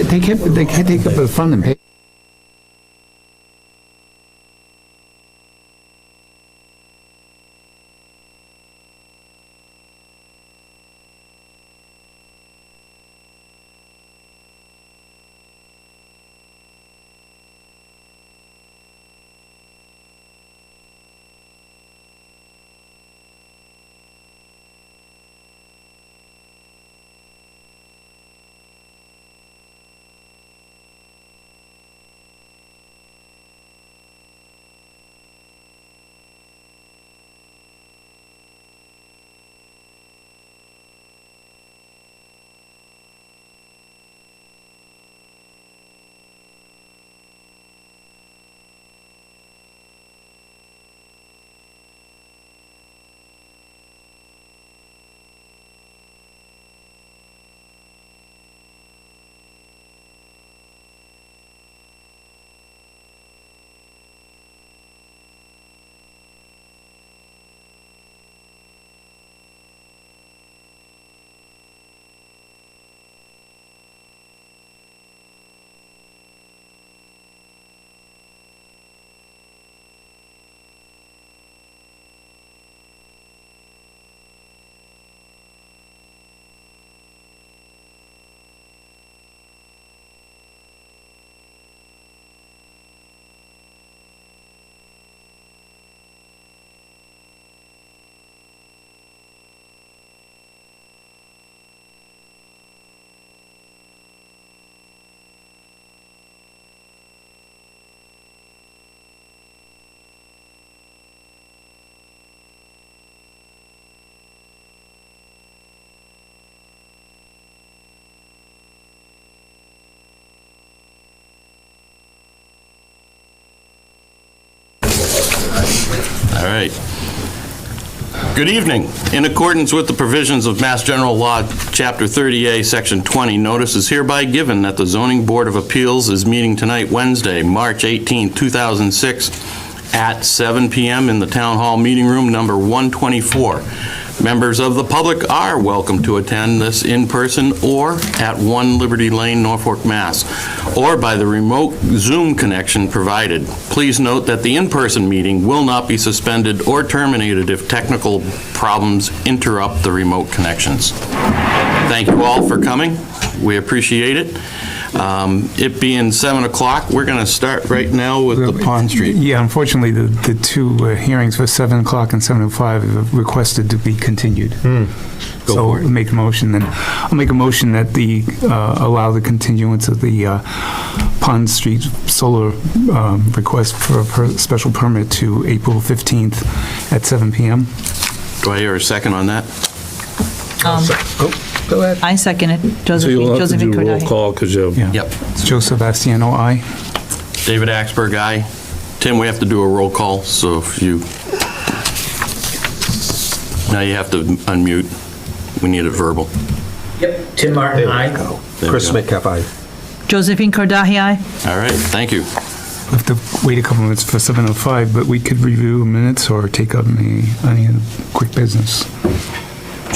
they can't take up the fund and pay. All right. Good evening. In accordance with the provisions of Mass General Law, Chapter 30A, Section 20, notice is hereby given that the Zoning Board of Appeals is meeting tonight, Wednesday, March 18, 2006, at 7 p.m. in the Town Hall Meeting Room, number 124. Members of the public are welcome to attend this in person or at 1 Liberty Lane, Norfolk, Mass., or by the remote Zoom connection provided. Please note that the in-person meeting will not be suspended or terminated if technical problems interrupt the remote connections. Thank you all for coming. We appreciate it. It being 7 o'clock, we're going to start right now with the Pond Street. Yeah, unfortunately, the two hearings for 7 o'clock and 7:05 are requested to be continued. So for it. make a motion, then. I'll make a motion that the, allow the continuance of the Pond Street solar request for a special permit to April 15th at 7 p.m. Do I hear a second on that? Go ahead. I second it. So you'll have to do roll Kordahi. call because you have... Yeah. Yep. Joe Sebastiano, aye. David Axberg, aye. Tim, we have to do a roll call, so if you... Now you have to unmute. We need it verbal. Yep, Tim Martin, aye. There Chris we go. Metcalf, aye. Josephine Kordahi, aye. All right, thank you. We have to wait a couple minutes for 7:05, but we could review minutes or take up any quick business.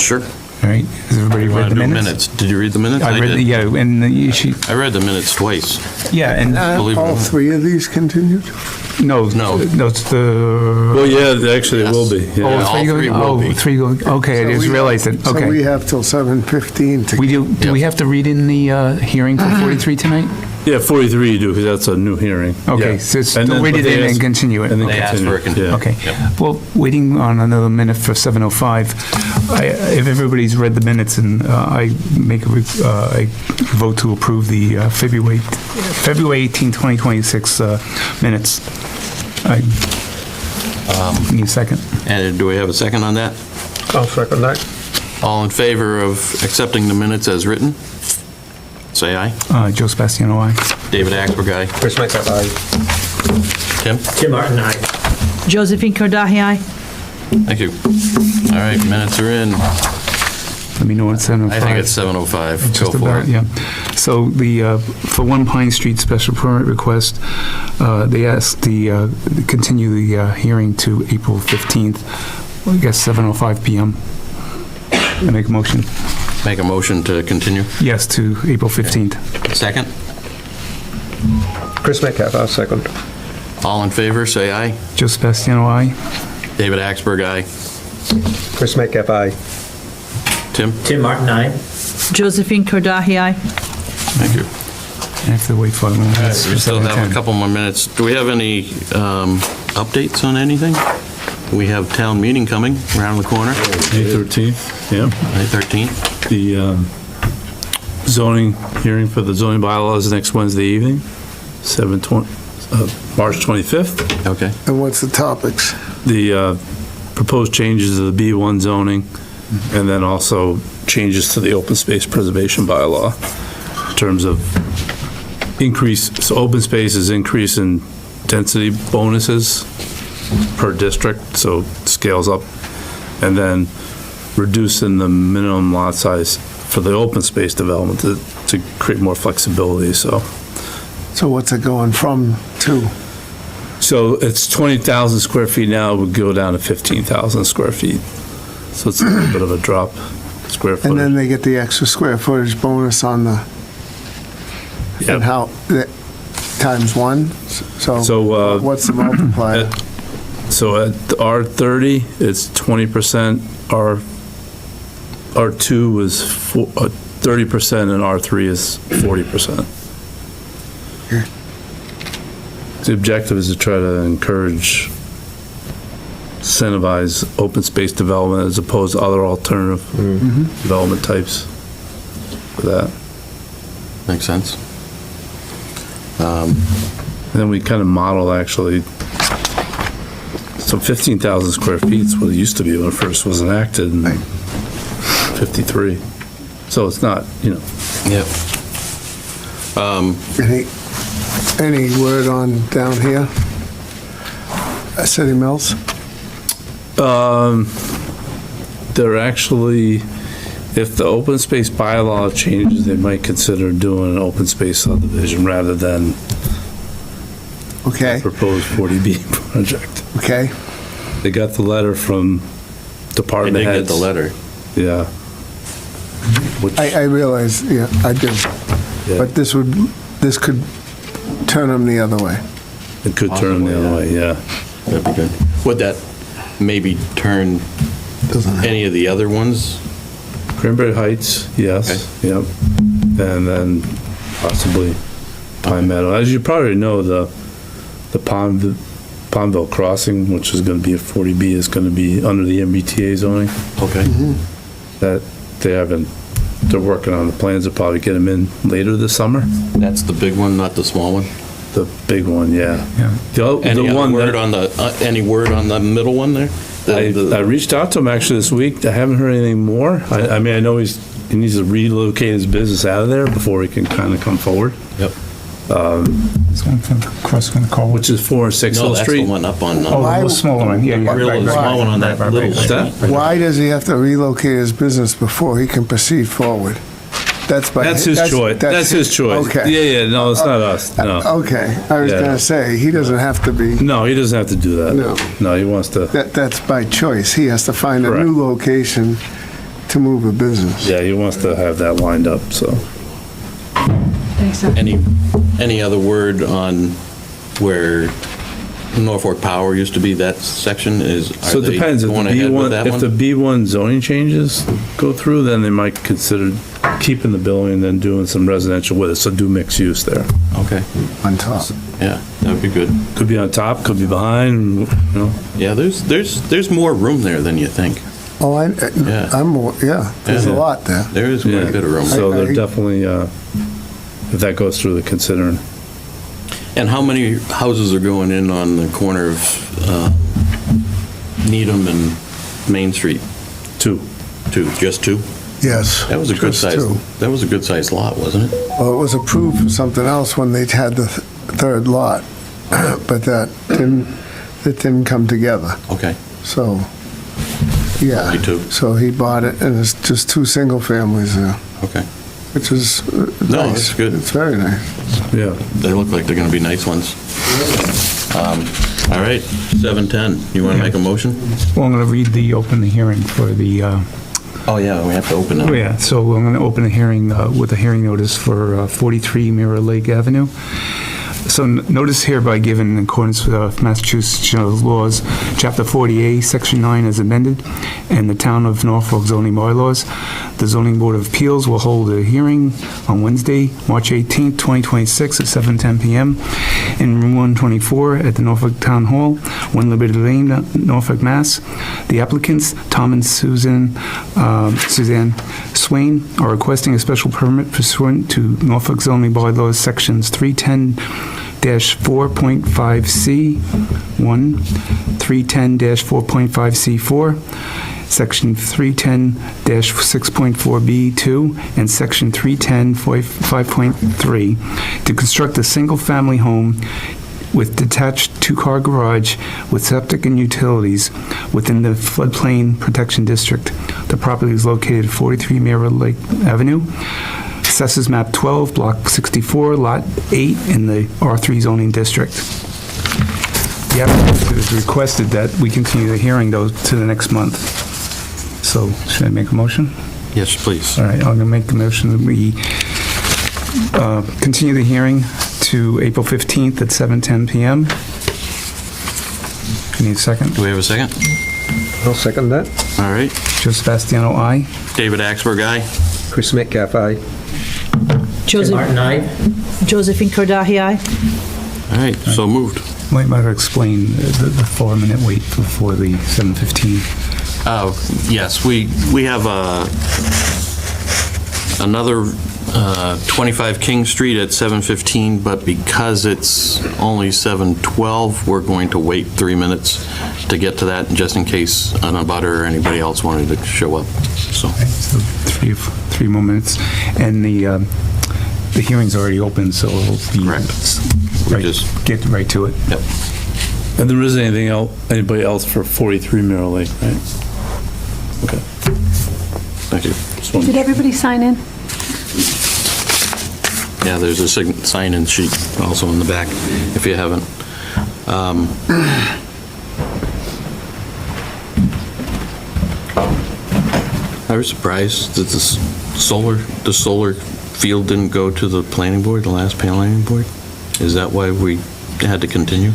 Sure. All right, has everybody read the minutes? Did you read the minutes? I read, did. yeah, and I read the minutes twice. yeah, and, Believe it or All not. three of these continued? no, No. it's the... Well, yeah, actually it will be. Yes. Yeah. all three will be. three going, okay, I just realized it, So we okay. have till 7:15 to... Do we have to read in the hearing for 43 tonight? Yeah, 43 you do because that's a new hearing. Okay, Yeah. so And then- read but it they in and ask- continue it. and then They asked continue. for a continuance. Yeah. Okay, Yep. well, waiting on another minute for 7:05, if everybody's read the minutes, and I make I vote to approve the February 18, 2026 minutes. I need a second. And do we have a second on that? I'll second that. All in favor of accepting the minutes as written? Say aye. Joe Sebastiano, aye. David Axberg, aye. Chris Metcalf, aye. Tim? Tim Martin, aye. Josephine Kordahi, aye. Thank you. All right, minutes are in. Let me know at 7:05. I think it's 7:05. Go Just for about, it. yeah. So the, for 1 Pine Street special permit request, they asked the, continue the hearing to April 15th, I guess 7:05 PM. I make a motion. Make a motion to continue. Yes, to April 15th. Second. Chris Metcalf, I'll second. All in favor, say aye. Joe Sebastiano, aye. David Axberg, aye. Chris Metcalf, aye. Tim? Tim Martin, aye. Josephine Kordahay, aye. Thank you. I have to wait 5 more minutes. We for still have a 7:10. couple more minutes. Do we have any updates on anything? We have town meeting coming around the corner, May 13th, yeah. May 13th. The zoning hearing for the zoning bylaws next Wednesday evening, March 25th. Okay. And what's the topics? The proposed changes to the B1 zoning, and then also changes to the open space preservation bylaw in terms of increase, so open space is increase in density bonuses per district, so it scales up, and then reducing the minimum lot size for the open space development to create more flexibility, so. So what's it going from to? So it's 20,000 square feet now, it would go down to 15,000 square feet. So it's a little bit of a drop, square And then footage. they get the extra square footage bonus on the, and Yep. how, times one? So So, what's the multiplier? So at R30, it's 20%, R2 is 30%, and R3 is 40%. Okay. The objective is to try to encourage, incentivize open space development as opposed to other alternative development types for that. Makes sense. And then we kind of model actually, so 15,000 square feet is what it used to be when it first was enacted in 53. So it's not, Yep. Any word on down here? City Mills? they're actually, if the open space bylaw changes, they might consider doing an open space subdivision rather than Okay, proposed 40B project. okay. They got the letter from I department did get heads. the letter. Yeah. Which, I realize, yeah, I do. yeah, But this could turn them the other way. it could turn the other way, yeah. That'd be good. Would that maybe turn Doesn't have. any of the other ones? Cranberry Heights, yes, yep. And then possibly Pine Meadow. As you probably know, the Pondville Crossing, which is gonna be a 40B, is gonna be under the MBTA zoning. Okay. That they're working on the plans to probably get them in later this summer. That's the big one, not the small one? The big one, yeah. Yeah. Any The other one word that, on the, any word on the middle one there? I reached out to him actually this week. I haven't heard anything more. I mean, I know he needs to relocate his business out of there before he can kind of come forward, Yep. This one from across from the car. which is 4 and 6 No, Hill that's the Street. one up on, Oh, Why- the smaller one, yeah. yeah, really the right, small one on that right, little right, What's that? right. Why does he have to relocate his business before he can proceed forward? That's His choice. That's his choice. Okay. Yeah, no, it's not us, no. Okay, I was Yeah. gonna say, he doesn't have to be, No, he doesn't have to do that. No. No, he wants to, that's by choice. He has to find a new location to move a business. yeah, he wants to have that lined up, so. Thanks, sir. any other word on where Norfolk Power used to be, that section is, So are it they depends, if the going ahead with that B1, if the one? B1 zoning changes go through, then they might consider keeping the building and then doing some residential with it, so do mixed use there. Okay, On top. yeah, that'd be good. Could be on top, could be behind, you know. Yeah, there's more room there than you think. Oh, Yeah. I'm more, yeah, there's a Yeah. lot there. There is quite a bit of room. So I- they're definitely, if that goes through, they're considering. And how many houses are going in on the corner of Needham and Main Street? 2. Two, just two? Yes. That was a good just size, two. that was a good sized lot, wasn't it? Well, it was approved for something else when they had the third lot, but that didn't come together. Okay, So, yeah. Me too. So he bought it, and it's just two single families there, okay. which is No, nice. it's good. It's very nice. Yeah. They look like they're gonna be nice ones. All right, 7:10. You wanna make a motion? Well, I'm going to open the hearing for the Oh, yeah, we have to open Oh, it. yeah, so I'm going to open a hearing with a hearing notice for 43 Mirror Lake Avenue. So notice hereby given in accordance with Massachusetts General Laws, Chapter 40A, Section 9 as amended, and the Town of Norfolk zoning bylaws. The Zoning Board of Appeals will hold a hearing on Wednesday, March 18th, 2026 at 7:10 PM in Room 124 at the Norfolk Town Hall, 1 Liberty Lane, Norfolk, Mass. The applicants, Tom and Suzanne Swain, are requesting a special permit pursuant to Norfolk zoning bylaws, Sections 310-4.5C1, 310-4.5C4, Section 310-6.4B2, and Section 310-5.3 to construct a single-family home with detached two-car garage with septic and utilities within the floodplain protection district. The property is located at 43 Mirror Lake Avenue, Assessors Map 12, Block 64, Lot 8 in the R3 zoning district. The applicant has requested that we continue the hearing, though, to the next month. So, should I make a motion? Yes, please. All right, I'm going to make the motion that we continue the hearing to April 15th at 7:10 PM. Need a second? Do we have a second? I'll second that. All right. Joe Sebastiano, aye. David Axberg, aye. Chris Metcalf, aye. Tim Martin, aye. Josephine Kordahi, aye. All right, so moved. Might better explain the 4-minute wait before the 7:15. Yes, we have another 25 King Street at 7:15, but because it's only 7:12, we're going to wait 3 minutes to get to that, just in case an abutter or anybody else wanted to show up. So, So three more minutes. And the hearing's already open, so it'll be... Correct. Right, just- get right to it. yep. And there isn't anything else, anybody else for 43 Mirror Lake, right? Okay. Thank you. Just wanted- Did everybody sign in? Yeah, there's a sign-in sheet also in the back, if you haven't. I was surprised that the solar field didn't go to the planning board, the last planning board. Is that why we had to continue?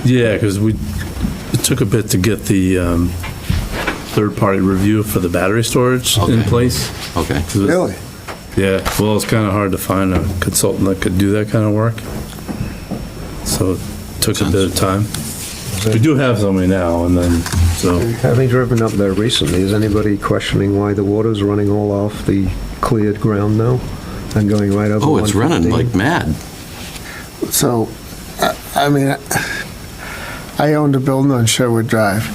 Yeah, because it took a bit to get the third-party review for the battery storage in Okay. place. Okay. Really? Yeah, well, it's kind of hard to find a consultant that could do that kind of work. So it took a bit of time. We do have somebody now, and then, so, Having driven up there recently, is anybody questioning why the water's running all off the cleared ground now and going right over Oh, it's running 115? like mad. So, I mean, I owned a building on Sherwood Drive.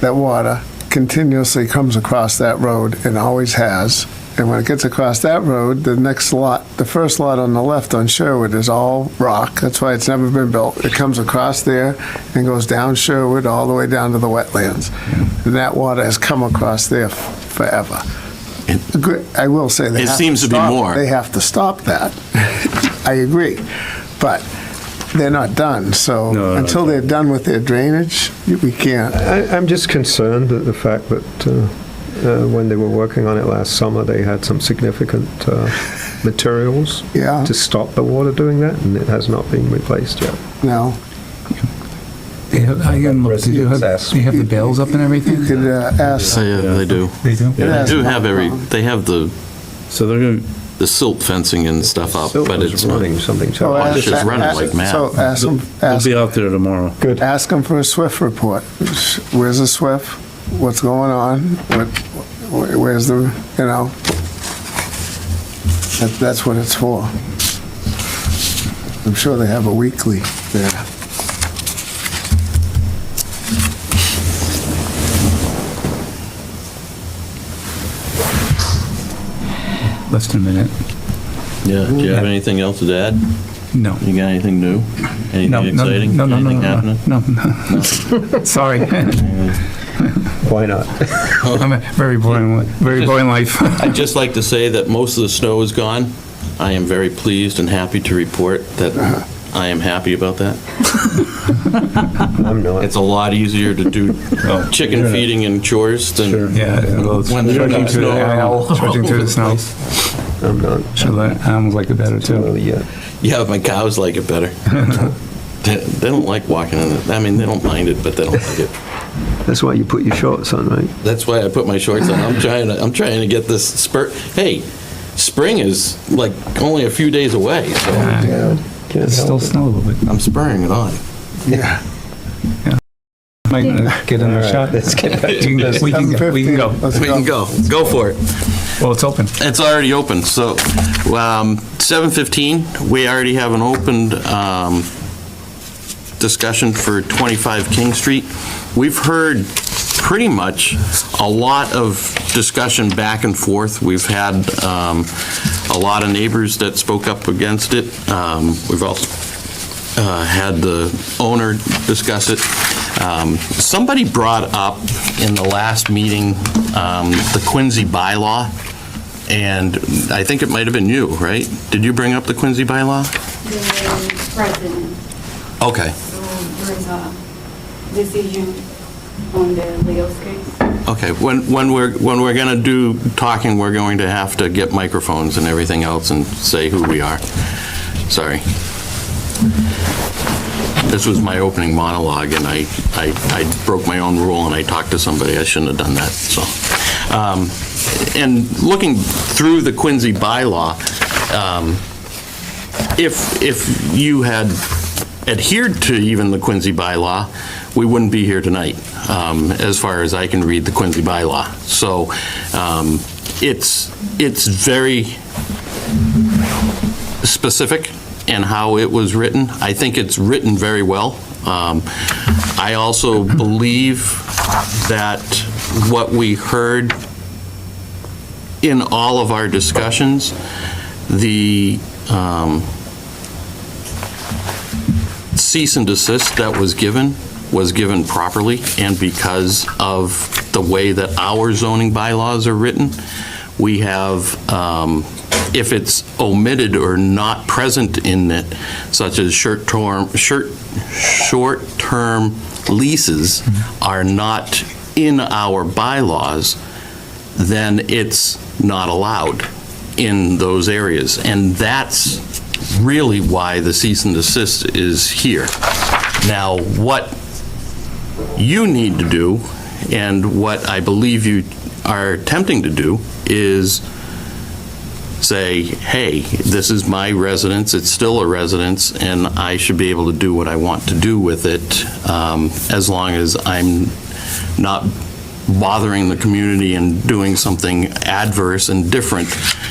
That water continuously comes across that road and always has. And when it gets across that road, the next lot, the first lot on the left on Sherwood is all rock. That's why it's never been built. It comes across there and goes down Sherwood all the way down to the wetlands. And that water has come across there forever. I will say they It have seems to be stop- more. They have to stop that. I agree. But they're not done, so No, until they're done with their drainage, we can't. I'm just concerned at the fact that when they were working on it last summer, they had some significant materials Yeah. to stop the water doing that, and it has not been replaced yet. No. I haven't looked. Do you have the bales up and You everything? could ask. They do. They do? They Yeah. do have they have so they're going the silt fencing and stuff up, Silt but was it's not. running something So terrible. it's just running like mad. So ask them, to be out there tomorrow. ask them for a SWIFT report. Where's the SWIFT? What's going on? Where's the, you know? That's what it's for. I'm sure they have a weekly there. Less than a minute. Yeah, do you have anything else to add? No. You got anything new? No, Anything no, exciting? no, no, no, Anything no, happening? no. Sorry. Why not? I'm a very boring life. I'd just like to say that most of the snow is gone. I am very pleased and happy to report that I am happy about that. I'm not. It's a lot easier to do chicken feeding and chores than Yeah, well, it's When the trudging through snow I know, all trudging through the snow. I'm not. Sure, the animals like it better too. Really yet. Yeah, my cows like it better. They don't like walking in it. I mean, they don't mind it, but they don't like it. That's why you put your shorts on, right? That's why I put my shorts on. I'm trying to get this spurt. Hey, spring is like only a few days away, so Yeah. Can't It's still help it. snow a little bit. I'm spurring it on. Yeah. Might get in All the right, shot. let's get back to We can- we can go. Let's We can go. Go for it. Well, it's open. It's already open, so 7:15, we already have an opened discussion for 25 King Street. We've heard pretty much a lot of discussion back and forth. We've had a lot of neighbors that spoke up against it. We've also had the owner discuss it. Somebody brought up in the last meeting the Quincy bylaw, and I think it might have been you, right? Did you bring up the Quincy bylaw? The president, Okay, there was a decision on the Leo's case. okay. When we're gonna do talking, we're going to have to get microphones and everything else and say who we are. Sorry. This was my opening monologue, and I broke my own rule, and I talked to somebody. I shouldn't have done that, so. And looking through the Quincy bylaw, if you had adhered to even the Quincy bylaw, we wouldn't be here tonight, as far as I can read the Quincy bylaw. So it's very specific in how it was written. I think it's written very well. I also believe that what we heard in all of our discussions, the cease and desist that was given properly, and because of the way that our zoning bylaws are written, we have, if it's omitted or not present in it, such as short-term leases are not in our bylaws, then it's not allowed in those areas. And that's really why the cease and desist is here. Now, what you need to do, and what I believe you are attempting to do, is say, hey, this is my residence, it's still a residence, and I should be able to do what I want to do with it, as long as I'm not bothering the community and doing something adverse and different.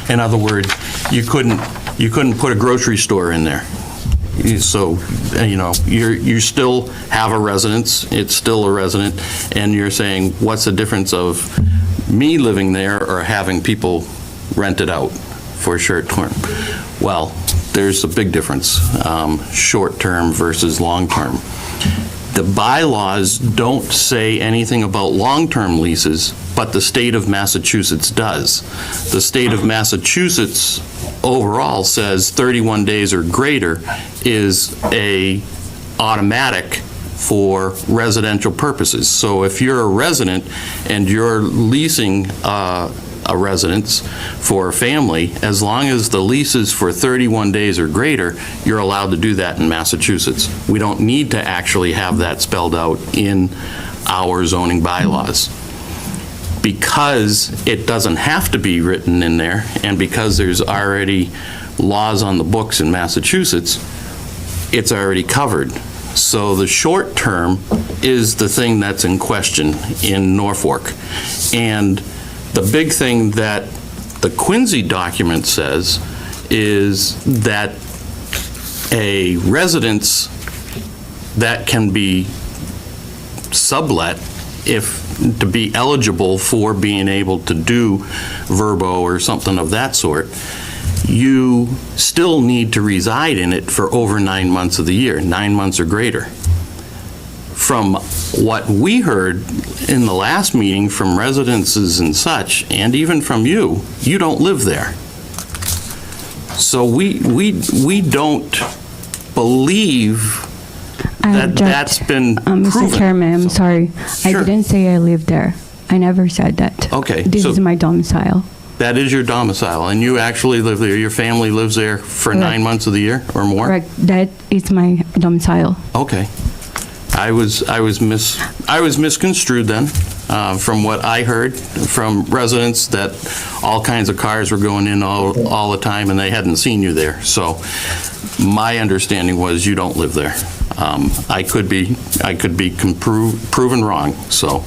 In other words, you couldn't put a grocery store in there. So, you still have a residence, it's still a resident, and you're saying, what's the difference of me living there or having people rent it out for short term? Well, there's a big difference, short term versus long term. The bylaws don't say anything about long-term leases, but the state of Massachusetts does. The state of Massachusetts overall says 31 days or greater is a automatic for residential purposes. So if you're a resident and you're leasing a residence for a family, as long as the lease is for 31 days or greater, you're allowed to do that in Massachusetts. We don't need to actually have that spelled out in our zoning bylaws. Because it doesn't have to be written in there, and because there's already laws on the books in Massachusetts, it's already covered. So the short term is the thing that's in question in Norfolk. And the big thing that the Quincy document says is that a residence that can be sublet, if to be eligible for being able to do verbo or something of that sort, you still need to reside in it for over 9 months of the year, 9 months or greater. From what we heard in the last meeting from residences and such, and even from you, you don't live there. So we don't believe I that object. that's been Mr. proven. Chairman, I'm sorry. Sure. I didn't say I live there. I never said that. Okay, This so- is my domicile. That is your domicile, and you actually live there. Your family lives there for Correct. 9 months of the year or more? Correct. That is my domicile. Okay. I was misconstrued then, from what I heard from residents, that all kinds of cars were going in all the time and they hadn't seen you there. So my understanding was you don't live there. I could be proven wrong. So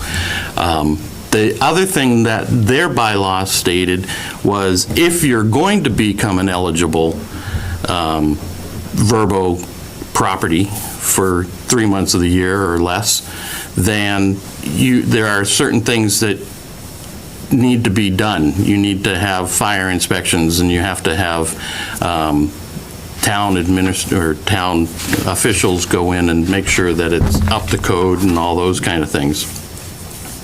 the other thing that their bylaw stated was if you're going to become an eligible Verbo property for 3 months of the year or less, then there are certain things that need to be done. You need to have fire inspections, and you have to have town officials go in and make sure that it's up to code and all those kind of things.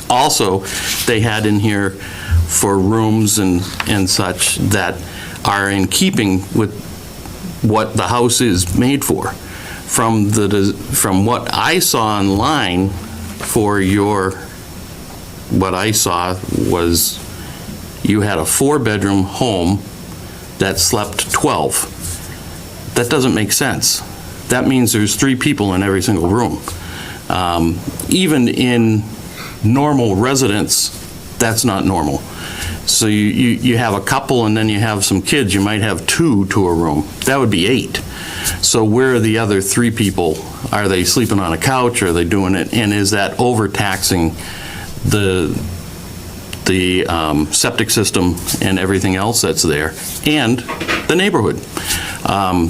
Also, they had in here for rooms and such that are in keeping with what the house is made for. From what I saw online for what I saw was you had a 4-bedroom home that slept 12. That doesn't make sense. That means there's 3 people in every single room. Even in normal residence, that's not normal. So you have a couple and then you have some kids, you might have 2 to a room. That would be 8. So where are the other 3 people? Are they sleeping on a couch? Are they doing it? And is that overtaxing the septic system and everything else that's there, and the neighborhood?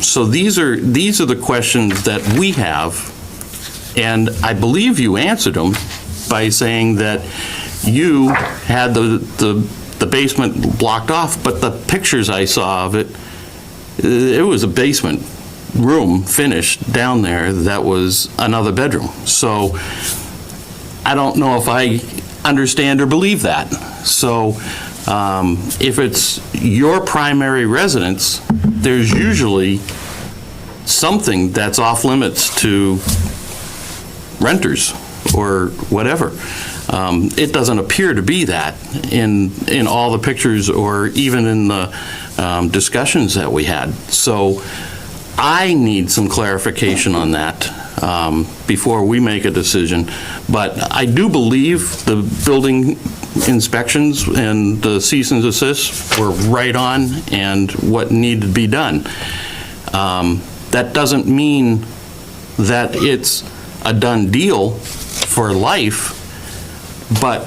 So these are the questions that we have, and I believe you answered them by saying that you had the basement blocked off, but the pictures I saw of it, it was a basement room finished down there that was another bedroom. So I don't know if I understand or believe that. So if it's your primary residence, there's usually something that's off limits to renters or whatever. It doesn't appear to be that in all the pictures or even in the discussions that we had. So I need some clarification on that before we make a decision. But I do believe the building inspections and the cease and desist were right on and what needed to be done. That doesn't mean that it's a done deal for life, but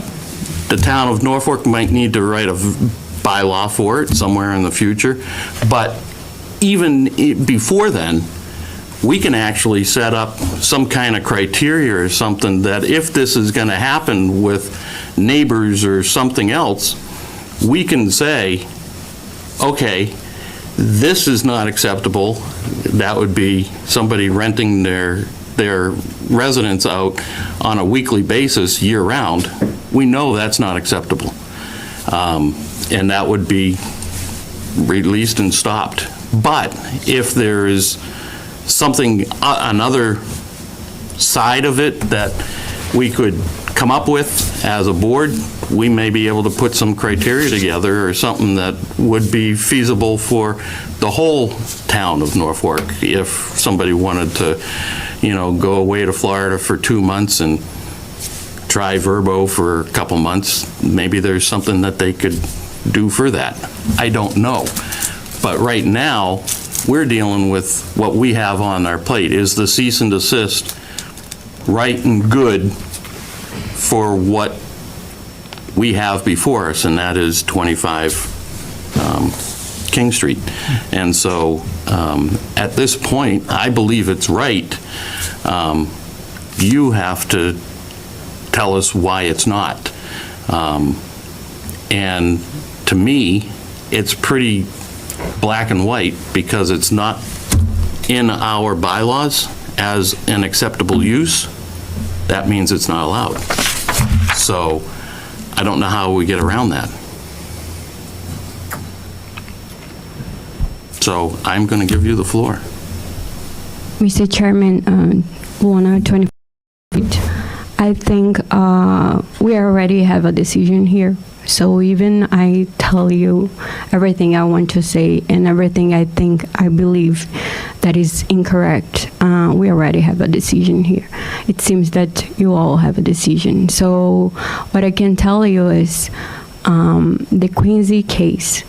the town of Norfolk might need to write a bylaw for it somewhere in the future. But even before then, we can actually set up some kind of criteria or something that if this is going to happen with neighbors or something else, we can say, okay, this is not acceptable. That would be somebody renting their residence out on a weekly basis year-round. We know that's not acceptable. And that would be released and stopped. But if there is something, another side of it that we could come up with as a board, we may be able to put some criteria together or something that would be feasible for the whole town of Norfolk. If somebody wanted to, go away to Florida for 2 months and try Verbo for a couple months, maybe there's something that they could do for that. I don't know. But right now, we're dealing with what we have on our plate. Is the cease and desist right and good for what we have before us, and that is 25 King Street. And so at this point, I believe it's right. You have to tell us why it's not. And to me, it's pretty black and white because it's not in our bylaws as an acceptable use. That means it's not allowed. So I don't know how we get around that. So I'm going to give you the floor. Mr. Chairman, Luana, 20 feet. I think we already have a decision here. So even I tell you everything I want to say and everything I believe that is incorrect, we already have a decision here. It seems that you all have a decision. So what I can tell you is the Quincy case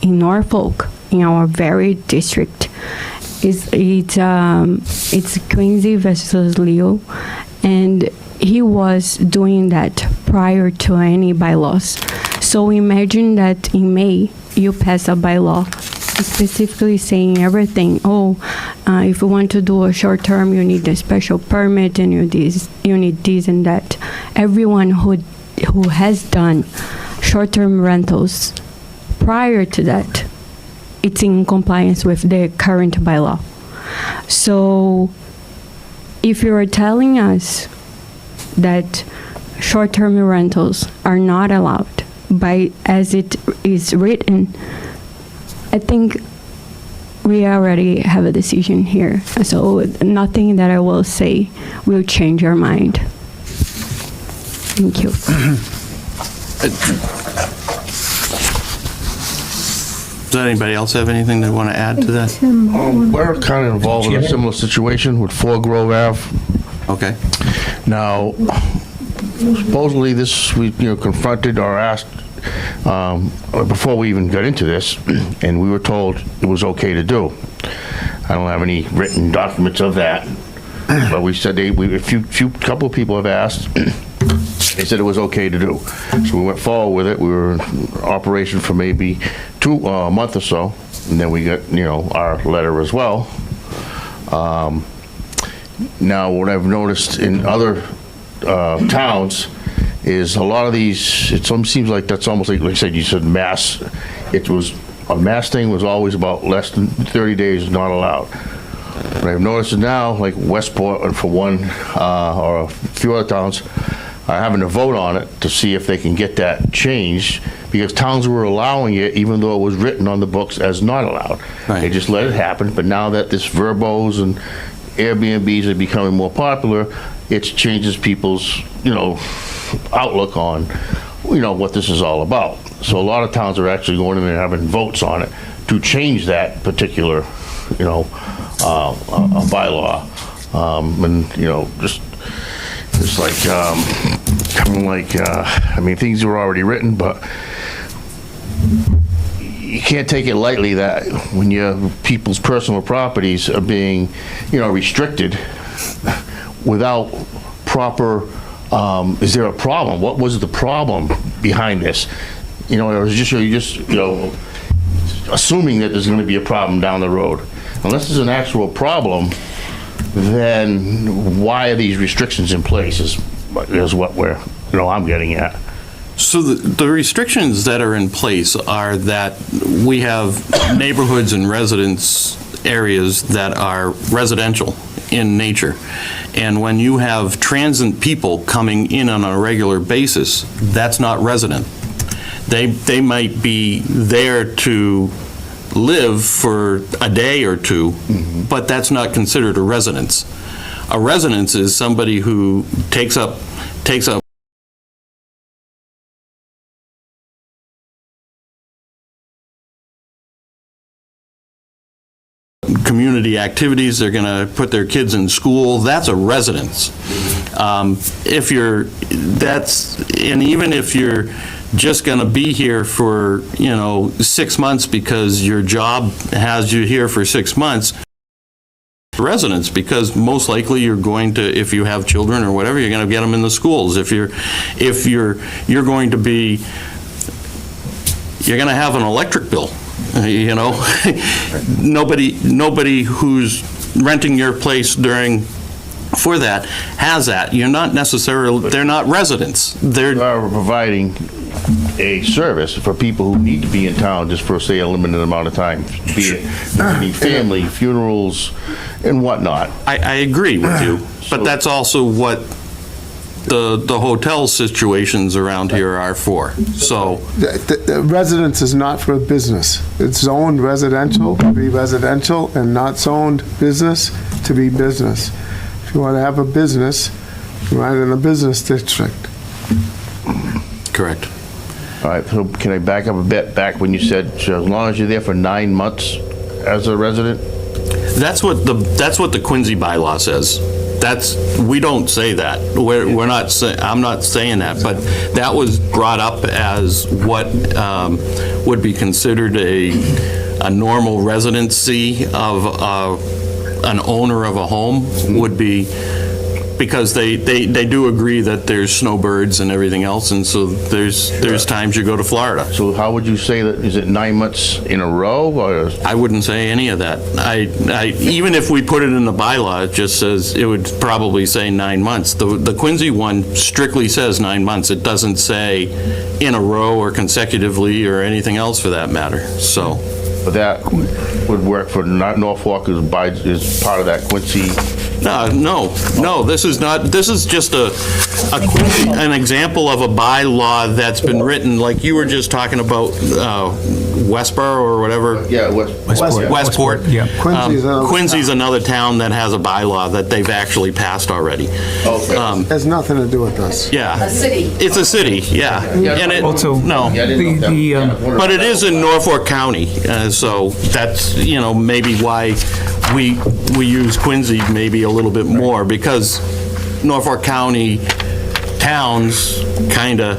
in Norfolk, in our very district, it's Quincy versus Leo, and he was doing that prior to any bylaws. So imagine that in May, you pass a bylaw specifically saying everything. If you want to do a short term, you need a special permit, and you need this and that. Everyone who has done short term rentals prior to that, it's in compliance with the current bylaw. So if you are telling us that short-term rentals are not allowed as it is written, I think we already have a decision here. So nothing that I will say will change your mind. Thank you. Does anybody else have anything they want to add to that? We're kind of involved in a similar situation with 4 Grove Ave. Okay. Now, supposedly this, we confronted or asked before we even got into this, and we were told it was okay to do. I don't have any written documents of that, but we said a couple of people have asked. They said it was okay to do. So we went forward with it. We were in operation for maybe a month or so, and then we got our letter as well. Now, what I've noticed in other towns is a lot of these, it seems like that's almost like I said, you said mass. A mass thing was always about less than 30 days not allowed. What I've noticed now, like Westport, for one, or a few other towns, are having to vote on it to see if they can get that changed, because towns were allowing it even though it was written on the books as not allowed. Right. They just let it happen, but now that this Verbos and Airbnbs are becoming more popular, it changes people's, outlook on, what this is all about. So a lot of towns are actually going in and having votes on it to change that particular, bylaw. And, it's like, things were already written, but you can't take it lightly that when people's personal properties are being, restricted without proper, is there a problem? What was the problem behind this? Or is you're just assuming that there's going to be a problem down the road. Unless there's an actual problem, then why are these restrictions in place is what I'm getting at. So the restrictions that are in place are that we have neighborhoods and residence areas that are residential in nature. And when you have transient people coming in on a regular basis, that's not resident. They might be there to live for a day or two, but that's not considered a residence. A residence is somebody who takes up community activities. They're going to put their kids in school. That's a residence. Even if you're just going to be here for 6 months because your job has you here for 6 months, residence, because most likely you're going to, if you have children or whatever, you're going to get them in the schools. If you're going to be, you're going to have an electric bill. Nobody who's renting your place for that has that. You're not necessarily, they're not residents. They're providing a service for people who need to be in town just for, say, a limited amount of time, be it visiting family, funerals, and whatnot. I agree with you, but that's also what the hotel situations around here are for. So The residence is not for business. It's zoned residential, be residential, and not zoned business. to be business. If you want to have a business, you want it in a business district. Correct. All right, so can I back up a bit, back when you said, so as long as you're there for 9 months as a resident? That's what the Quincy bylaw says. We don't say that. We're not I'm not saying that, but that was brought up as what would be considered a normal residency of an owner of a home would be, because they do agree that there's snowbirds and everything else, and so there's times you go to Florida. So how would you say that, is it 9 months in a row, or? I wouldn't say any of that. Even if we put it in the bylaw, it just says, it would probably say 9 months. The Quincy one strictly says 9 months. It doesn't say in a row or consecutively or anything else for that matter, so. But that would work for Norfolk is part of that Quincy? No, this is not, this is just an example of a bylaw that's been written, like you were just talking about Westboro or whatever. Yeah, Westport. Yeah. Quincy's another town that has a bylaw that they've actually passed already. Okay. Has nothing to do with us. Yeah. A city. It's a city, yeah. And it, Also, no. Yeah, I didn't know that. But it is in Norfolk County, so that's, maybe why we use Quincy maybe a little bit more, because Norfolk County towns kind of,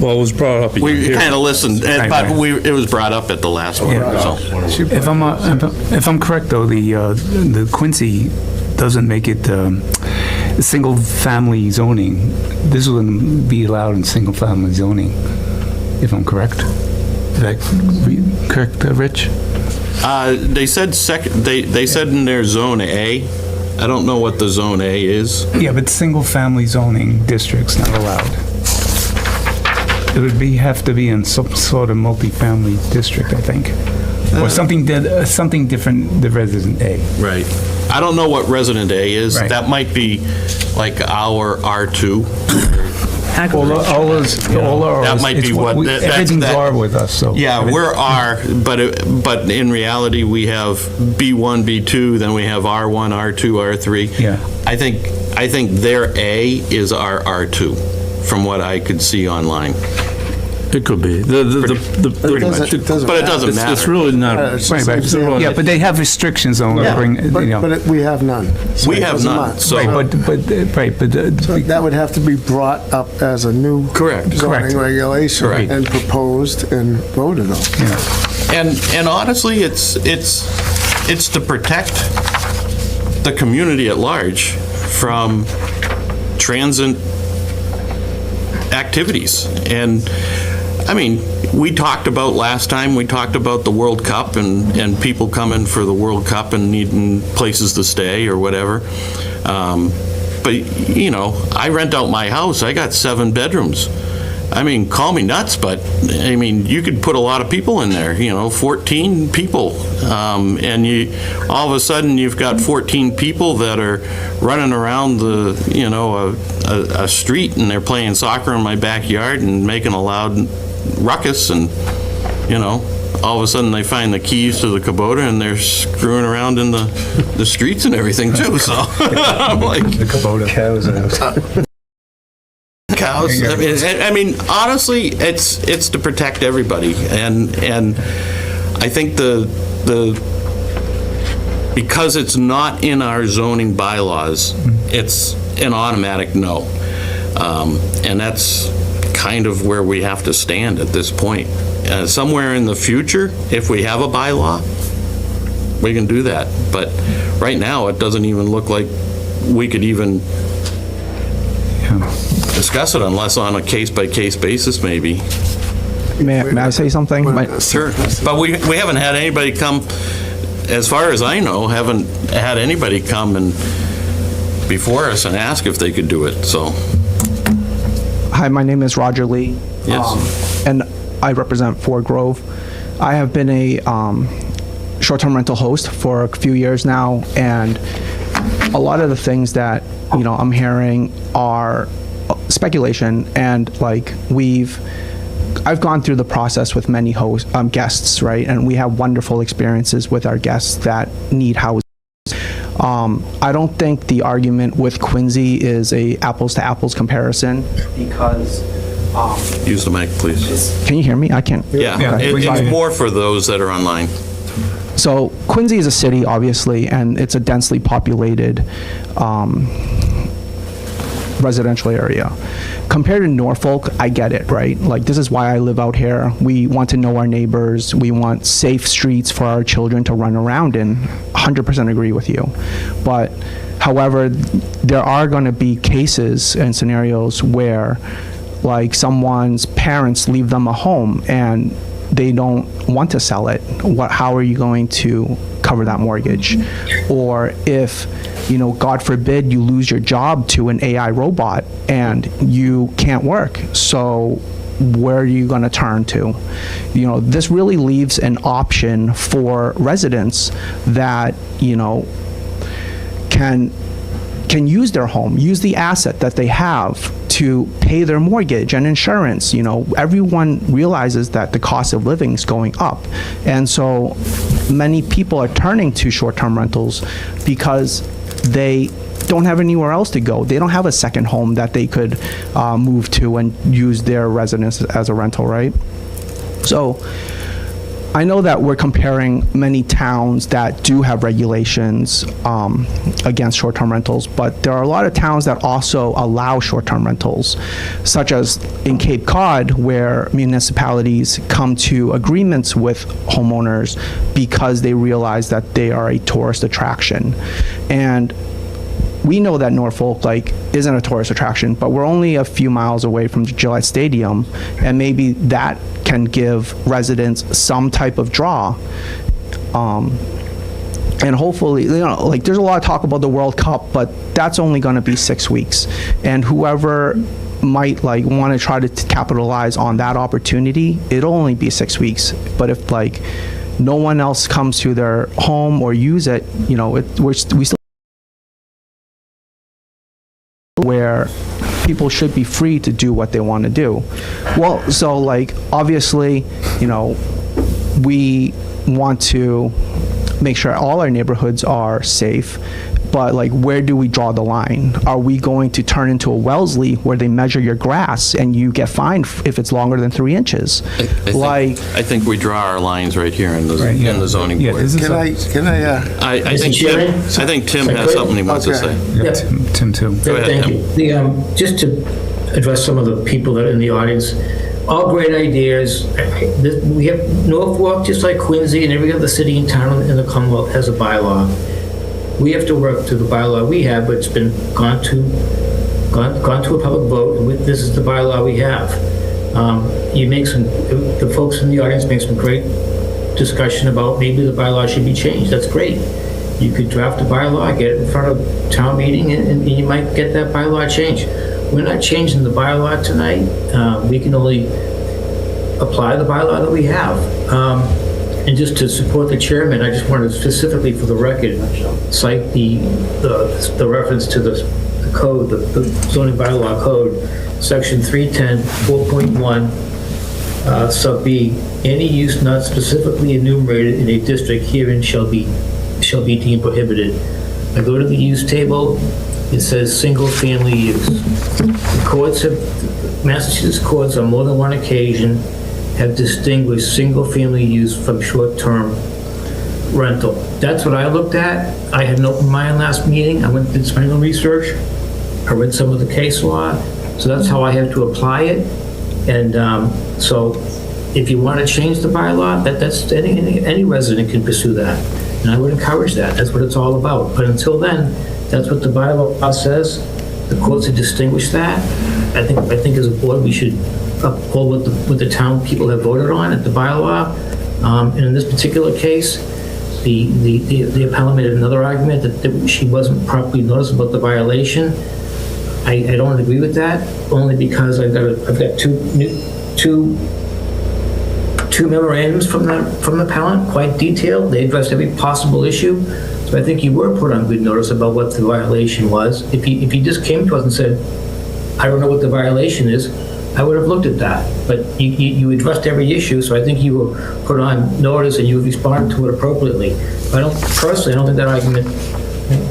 Well, it was brought up. we kind of listened, but it was brought up at the last one, so. If I'm correct, though, the Quincy doesn't make it single-family zoning. This wouldn't be allowed in single-family zoning, if I'm correct. Is that correct, Rich? They said they said in their Zone A. I don't know what the Zone A is. Yeah, but single-family zoning districts not allowed. It would have to be in some sort of multifamily district, I think. Or something different than Resident A. Right. I don't know what Resident A is. Right. That might be like our R2. All ours. That might be what- Everything's that- R with us, so. Yeah, we're R, but in reality, we have B1, B2, then we have R1, R2, R3. Yeah. I think their A is our R2, from what I could see online. It could be. Pretty much. But it doesn't matter. It's really not. It's just Right, an example. yeah, but they have restrictions on Yeah, bring, but we have none. So We it have doesn't none, matter. so. but That would have to be brought up as a new Correct. Correct. zoning regulation Correct. and proposed and voted on. And honestly, it's to protect the community at large from transient activities. And, I mean, we talked about last time, we talked about the World Cup and people coming for the World Cup and needing places to stay or whatever. But, I rent out my house. I got 7 bedrooms. I mean, call me nuts, but, I mean, you could put a lot of people in there, 14 people. And all of a sudden, you've got 14 people that are running around a street, and they're playing soccer in my backyard and making a loud ruckus, and, all of a sudden, they find the keys to the Kubota, and they're screwing around in the streets and everything, too, so I'm like... the Kubota. Cows. I mean, honestly, it's to protect everybody, and I think because it's not in our zoning bylaws, it's an automatic no, and that's kind of where we have to stand at this point. Somewhere in the future, if we have a bylaw, we can do that, but right now, it doesn't even look like we could even discuss it unless on a case-by-case basis, maybe. May I say something? Sure. But we haven't had anybody come, as far as I know, haven't had anybody come and before us and ask if they could do it, so. Hi, my name is Roger Lee. Yes. And I represent Fort Grove. I have been a short-term rental host for a few years now, and a lot of the things that, I'm hearing are speculation, and like I've gone through the process with many guests, right? And we have wonderful experiences with our guests that need housing. I don't think the argument with Quincy is a apples to apples comparison because. Use the mic, please. Can you hear me? I can't. Yeah, Okay. it's more for those that are online. So Quincy is a city, obviously, and it's a densely populated residential area. Compared to Norfolk, I get it, right? Like, this is why I live out here. We want to know our neighbors. We want safe streets for our children to run around in. 100% agree with you. But, however, there are going to be cases and scenarios where, like, someone's parents leave them a home and they don't want to sell it. How are you going to cover that mortgage? Or if, God forbid, you lose your job to an AI robot and you can't work, so where are you going to turn to? This really leaves an option for residents that, can use their home, use the asset that they have to pay their mortgage and insurance. Everyone realizes that the cost of living is going up. And so many people are turning to short-term rentals because they don't have anywhere else to go. They don't have a second home that they could move to and use their residence as a rental, right? So I know that we're comparing many towns that do have regulations against short-term rentals, but there are a lot of towns that also allow short-term rentals, such as in Cape Cod, where municipalities come to agreements with homeowners because they realize that they are a tourist attraction. And we know that Norfolk isn't a tourist attraction, but we're only a few miles away from Gillette Stadium, and maybe that can give residents some type of draw. And hopefully, there's a lot of talk about the World Cup, but that's only going to be 6 weeks. And whoever might want to try to capitalize on that opportunity, it'll only be 6 weeks. But if no one else comes to their home or use it, we still where people should be free to do what they want to do. Well, so obviously, we want to make sure all our neighborhoods are safe, but where do we draw the line? Are we going to turn into a Wellesley where they measure your grass and you get fined if it's longer than 3 inches? I think we draw our lines right here in the zoning board. I think Tim has something he wants to say. Yeah, Tim too. Go ahead, Thank you. Just to address some of the people that are in the audience, all great ideas. We have Norfolk, just like Quincy and every other city and town in the Commonwealth has a bylaw. We have to work to the bylaw we have, but it's been gone to a public vote, and this is the bylaw we have. The folks in the audience make some great discussion about maybe the bylaw should be changed. That's great. You could draft a bylaw, get it in front of town meeting, and you might get that bylaw changed. We're not changing the bylaw tonight. We can only apply the bylaw that we have. And just to support the chairman, I just wanted specifically for the record cite the reference to the code, the zoning bylaw code, section 310, 4.1, sub B. Any use not specifically enumerated in a district herein shall be deemed prohibited. I go to the use table. It says single-family use. The courts Massachusetts courts on more than one occasion have distinguished single-family use from short-term rental. That's what I looked at. I had an open mind last meeting. I went and did some own research. I read some of the case law. So that's how I have to apply it. And so if you want to change the bylaw, that's any resident can pursue that. And I would encourage that. That's what it's all about. But until then, that's what the bylaw says. The courts have distinguished that. I think as a board, we should uphold what the town people have voted on at the bylaw. And in this particular case, the appellant made another argument that she wasn't properly noticed about the violation. I don't agree with that, only because I've got two memorandums from the appellant, quite detailed. They addressed every possible issue. So I think you were put on good notice about what the violation was. If you just came to us and said, I don't know what the violation is, I would have looked at that. But you addressed every issue, so I think you were put on notice and you responded to it appropriately. I don't think that argument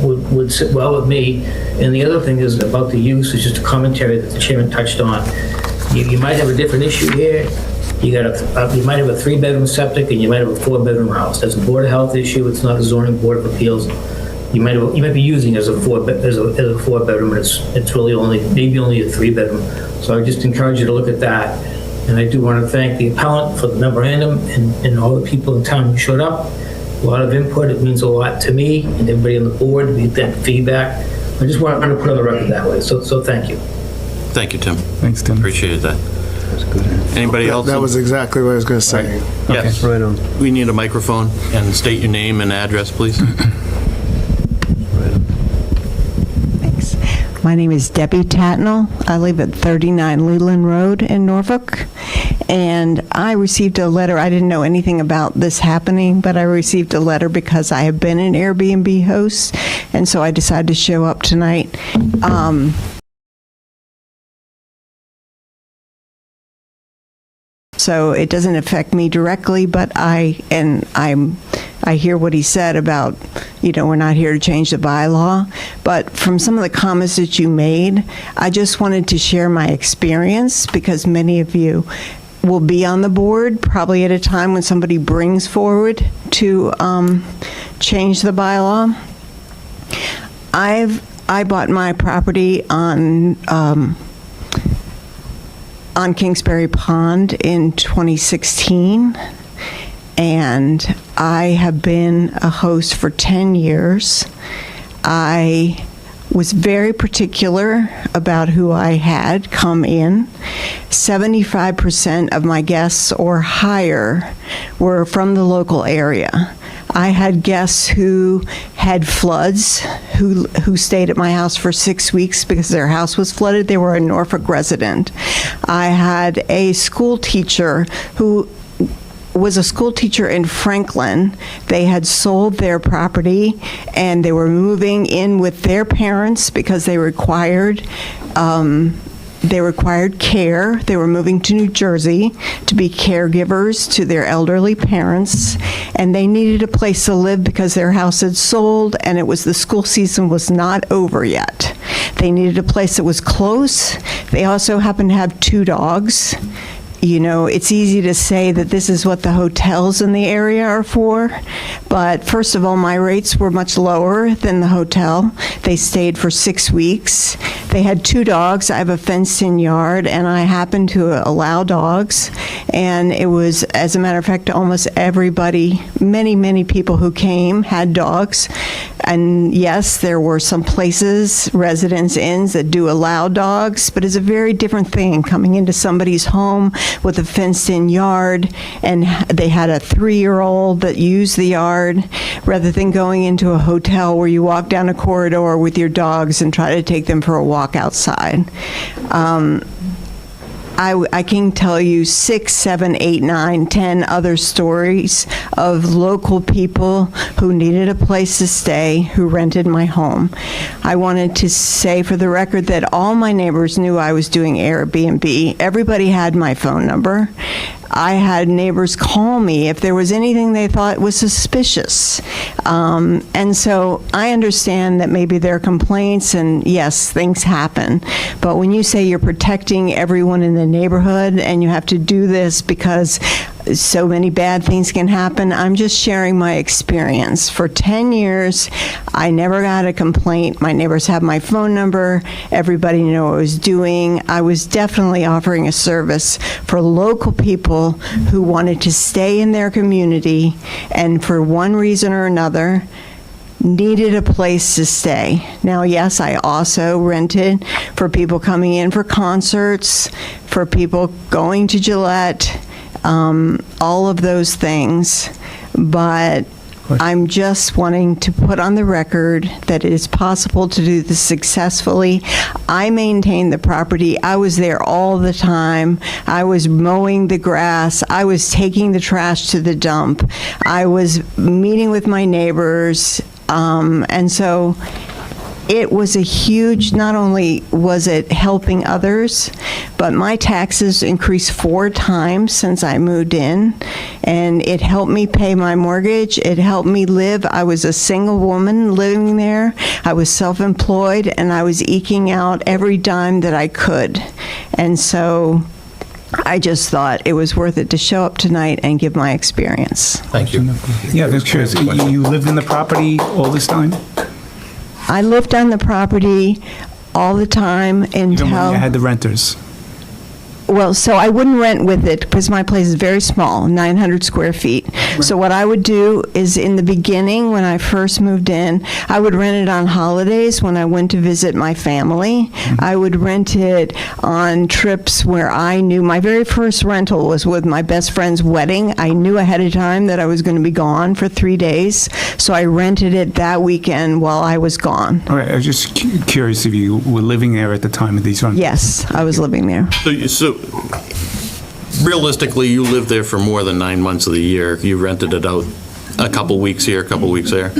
would sit well with me. And the other thing is about the use, is just a commentary that the chairman touched on. You might have a different issue here. You might have a 3-bedroom septic and you might have a 4-bedroom house. That's a Board of Health issue. It's not a zoning Board of Appeals. You might be using it as a 4-bedroom, and it's really maybe only a 3-bedroom. So I just encourage you to look at that. And I do want to thank the appellant for the memorandum and all the people in town who showed up. A lot of input. It means a lot to me and everybody on the board. We get that feedback. I just wanted to put on the record that way. So thank you. Thank you, Tim. Thanks, Tim. Appreciated that. That's good. Anybody else? That was exactly what I was going to say. Yes. Right on. We need a microphone, and state your name and address, please. Thanks. My name is Debbie Tatnall. I live at 39 Leland Road in Norfolk. And I received a letter. I didn't know anything about this happening, but I received a letter because I have been an Airbnb host, and so I decided to show up tonight. So it doesn't affect me directly, but I hear what he said about, we're not here to change the bylaw. But from some of the comments that you made, I just wanted to share my experience, because many of you will be on the board probably at a time when somebody brings forward to change the bylaw. I bought my property on Kingsbury Pond in 2016, and I have been a host for 10 years. I was very particular about who I had come in. 75% of my guests or higher were from the local area. I had guests who had floods, who stayed at my house for 6 weeks because their house was flooded. They were a Norfolk resident. I had a school teacher who was a school teacher in Franklin. They had sold their property and they were moving in with their parents because they required care. They were moving to New Jersey to be caregivers to their elderly parents, and they needed a place to live because their house had sold and the school season was not over yet. They needed a place that was close. They also happened to have 2 dogs. It's easy to say that this is what the hotels in the area are for, but first of all, my rates were much lower than the hotel. They stayed for 6 weeks. They had 2 dogs. I have a fenced-in yard, and I happened to allow dogs, and it was, as a matter of fact, almost everybody, many people who came had dogs. And yes, there were some places, residence inns, that do allow dogs, but it's a very different thing coming into somebody's home with a fenced-in yard, and they had a 3-year-old that used the yard, rather than going into a hotel where you walk down a corridor with your dogs and try to take them for a walk outside. I can tell you 6, 7, 8, 9, 10 other stories of local people who needed a place to stay, who rented my home. I wanted to say for the record that all my neighbors knew I was doing Airbnb. Everybody had my phone number. I had neighbors call me if there was anything they thought was suspicious. And so I understand that maybe there are complaints, and yes, things happen. But when you say you're protecting everyone in the neighborhood and you have to do this because so many bad things can happen, I'm just sharing my experience. For 10 years, I never got a complaint. My neighbors have my phone number. Everybody knew what I was doing. I was definitely offering a service for local people who wanted to stay in their community and for one reason or another needed a place to stay. Now, yes, I also rented for people coming in for concerts, for people going to Gillette, all of those things. But I'm just wanting to put on the record that it is possible to do this successfully. I maintained the property. I was there all the time. I was mowing the grass. I was taking the trash to the dump. I was meeting with my neighbors. And so it was a huge, not only was it helping others, but my taxes increased 4 times since I moved in, and it helped me pay my mortgage. It helped me live. I was a single woman living there. I was self-employed, and I was eking out every dime that I could. And so I just thought it was worth it to show up tonight and give my experience. Thank you. Yeah, I'm curious, you lived in the property all this time? I lived on the property all the time Even when until... you had the renters? Well, so I wouldn't rent with it because my place is very small, 900 square feet. So what I would do is in the beginning, when I first moved in, I would rent it on holidays when I went to visit my family. I would rent it on trips where I knew my very first rental was with my best friend's wedding. I knew ahead of time that I was going to be gone for 3 days, so I rented it that weekend while I was gone. All right, I was just curious if you were living there at the time of these rentals? Yes, I was living there. So realistically, you lived there for more than 9 months of the year. You rented it out a couple weeks here, a couple weeks there?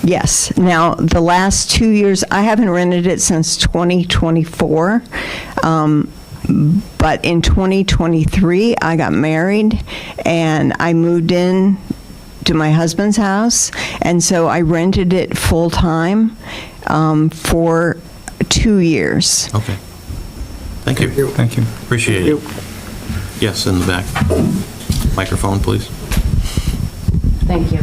Yes. Now, the last 2 years, I haven't rented it since 2024. But in 2023, I got married and I moved in to my husband's house. And so I rented it full time for 2 years. Okay. Thank you. Thank you. Appreciate it. Yes, in the back. Microphone, please. Thank you.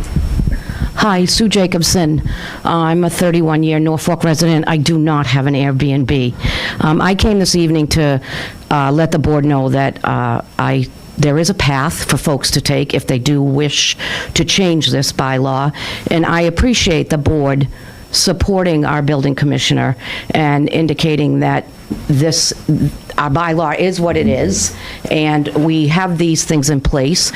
Hi, Sue Jacobson. I'm a 31-year Norfolk resident. I do not have an Airbnb. I came this evening to let the board know that there is a path for folks to take if they do wish to change this bylaw, and I appreciate the board supporting our building commissioner and indicating that our bylaw is what it is, and we have these things in place.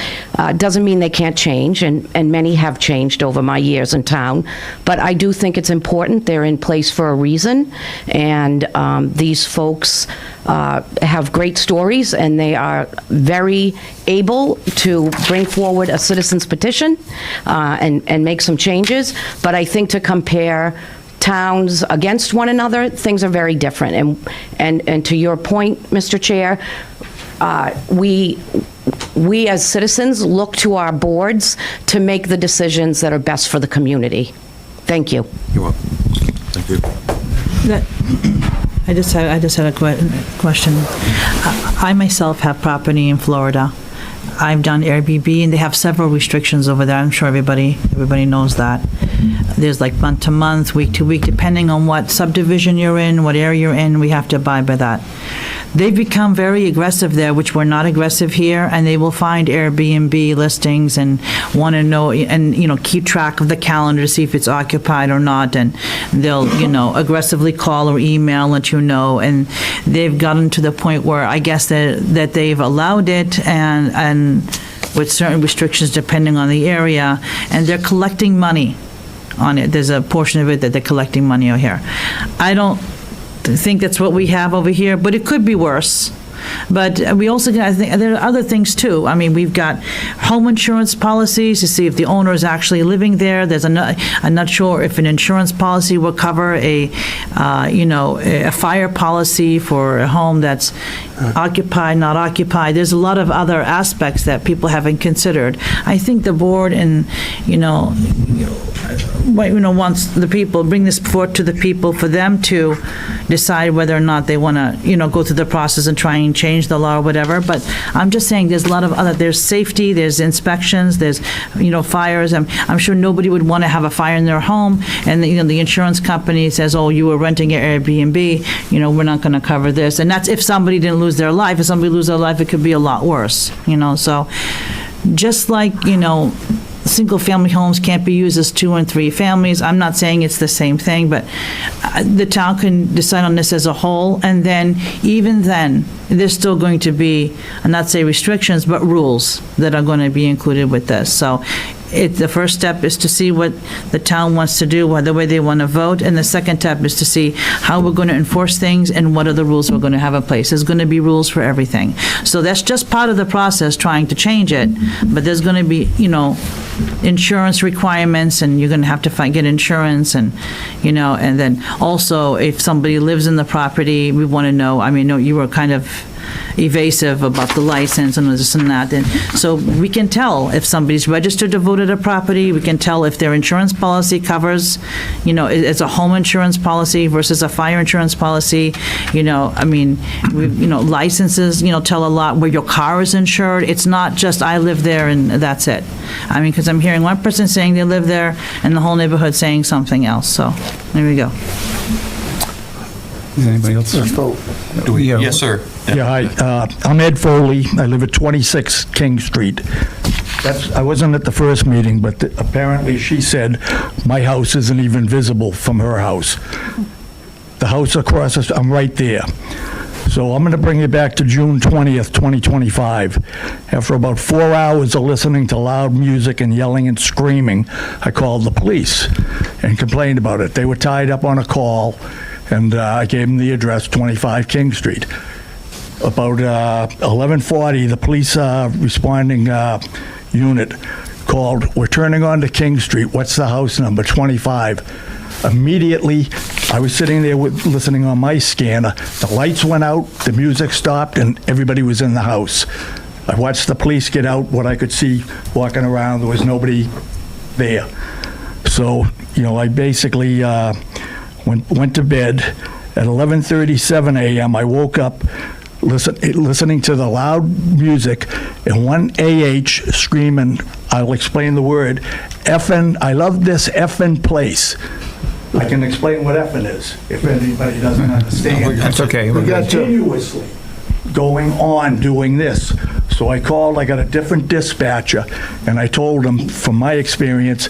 Doesn't mean they can't change, and many have changed over my years in town, but I do think it's important. They're in place for a reason, and these folks have great stories, and they are very able to bring forward a citizen's petition and make some changes, but I think to compare towns against one another, things are very different. And to your point, Mr. Chair, we as citizens look to our boards to make the decisions that are best for the community. Thank you. You're welcome. Thank you. I just had a question. I myself have property in Florida. I've done Airbnb, and they have several restrictions over there. I'm sure everybody knows that. There's like month to month, week to week, depending on what subdivision you're in, what area you're in, we have to abide by that. They've become very aggressive there, which we're not aggressive here, and they will find Airbnb listings and want to know, and, keep track of the calendar to see if it's occupied or not, and they'll, aggressively call or email, let you know, and they've gotten to the point where I guess that they've allowed it, and with certain restrictions depending on the area, and they're collecting money on it. There's a portion of it that they're collecting money out here. I don't think that's what we have over here, but it could be worse. But we also, I think, there are other things too. I mean, we've got home insurance policies to see if the owner is actually living there. I'm not sure if an insurance policy will cover a fire policy for a home that's occupied, not occupied. There's a lot of other aspects that people haven't considered. I think the board wants the people, bring this forward to the people for them to decide whether or not they want to, go through the process and try and change the law or whatever. But I'm just saying there's a lot of there's safety, there's inspections, there's, fires. I'm sure nobody would want to have a fire in their home, and the insurance company says, oh, you were renting your Airbnb, we're not going to cover this. And that's if somebody didn't lose their life. If somebody loses their life, it could be a lot worse, so just like, single-family homes can't be used as 2 and 3 families. I'm not saying it's the same thing, but the town can decide on this as a whole, and then, even then, there's still going to be, I'm not say restrictions, but rules that are going to be included with this. So the first step is to see what the town wants to do, whether way they want to vote, and the second step is to see how we're going to enforce things and what are the rules we're going to have in place. There's going to be rules for everything. So that's just part of the process, trying to change it, but there's going to be, insurance requirements, and you're going to have to get insurance, and, and then also, if somebody lives in the property, we want to know, no, you were kind of evasive about the license and this and that, and so we can tell if somebody's registered to vote at a property, we can tell if their insurance policy covers, it's a home insurance policy versus a fire insurance policy, licenses, tell a lot where your car is insured. It's not just, I live there and that's it. Because I'm hearing one person saying they live there and the whole neighborhood saying something else, so, there we go. Is anybody else? Yes, sir. Yeah, hi. I'm Ed Foley. I live at 26 King Street. I wasn't at the first meeting, but apparently she said my house isn't even visible from her house. The house across, I'm right there. So I'm going to bring you back to June 20th, 2025. After about 4 hours of listening to loud music and yelling and screaming, I called the police and complained about it. They were tied up on a call, and I gave them the address, 25 King Street. About 11:40, the police responding unit called, "We're turning on to King Street. What's the house number?" 25. Immediately, I was sitting there listening on my scanner. The lights went out, the music stopped, and everybody was in the house. I watched the police get out, what I could see walking around. There was nobody there. So, I basically went to bed. At 11:37 a.m., I woke up listening to the loud music and one AH screaming, I'll explain the word, effing, I love this effing place. I can explain what effing is, if anybody doesn't understand. That's okay. Continuously going on doing this. So I called, I got a different dispatcher, and I told them, from my experience,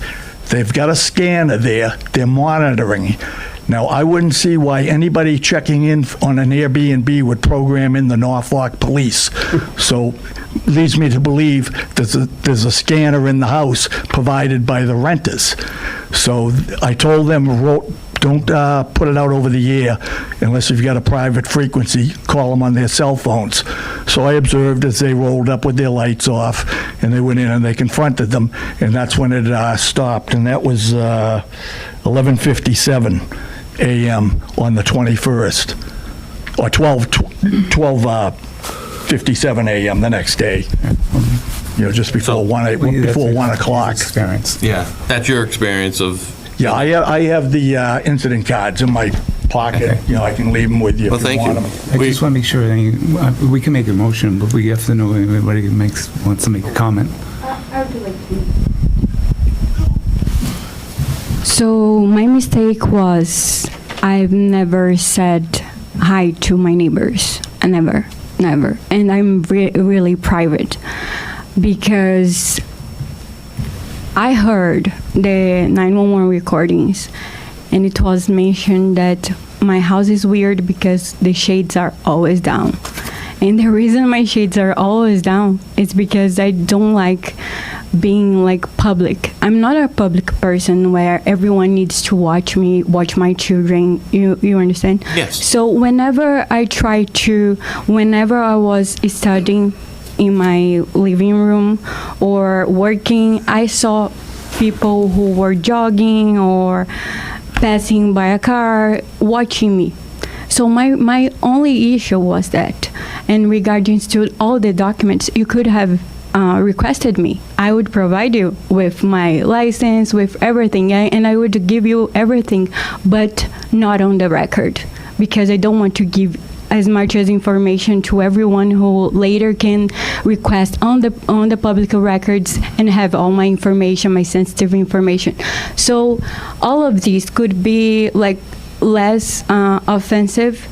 they've got a scanner there, they're monitoring. Now, I wouldn't see why anybody checking in on an Airbnb would program in the Norfolk police. So, leads me to believe there's a scanner in the house provided by the renters. So, I told them, don't put it out over the air unless you've got a private frequency. Call them on their cell phones. So I observed as they rolled up with their lights off, and they went in and they confronted them, and that's when it stopped. And that was 11:57 a.m. on the 21st, or 12:57 a.m. the next day. Just before 1 o'clock. Experience. Yeah, that's your experience of... Yeah, I have the incident cards in my pocket. Okay. I can leave them with you Well, if you thank want you. them. I just want to make sure, we can make a motion, but we have to know if anybody wants to make a comment. I would like to. So my mistake was I've never said hi to my neighbors. I never. And I'm really private because I heard the 911 recordings, and it was mentioned that my house is weird because the shades are always down. And the reason my shades are always down is because I don't like being public. I'm not a public person where everyone needs to watch me, watch my children. You understand? Yes. So whenever I was studying in my living room or working, I saw people who were jogging or passing by a car watching me. So my only issue was that. And regarding to all the documents, you could have requested me. I would provide you with my license, with everything, and I would give you everything, but not on the record, because I don't want to give as much as information to everyone who later can request on the public records and have all my information, my sensitive information. So all of these could be less offensive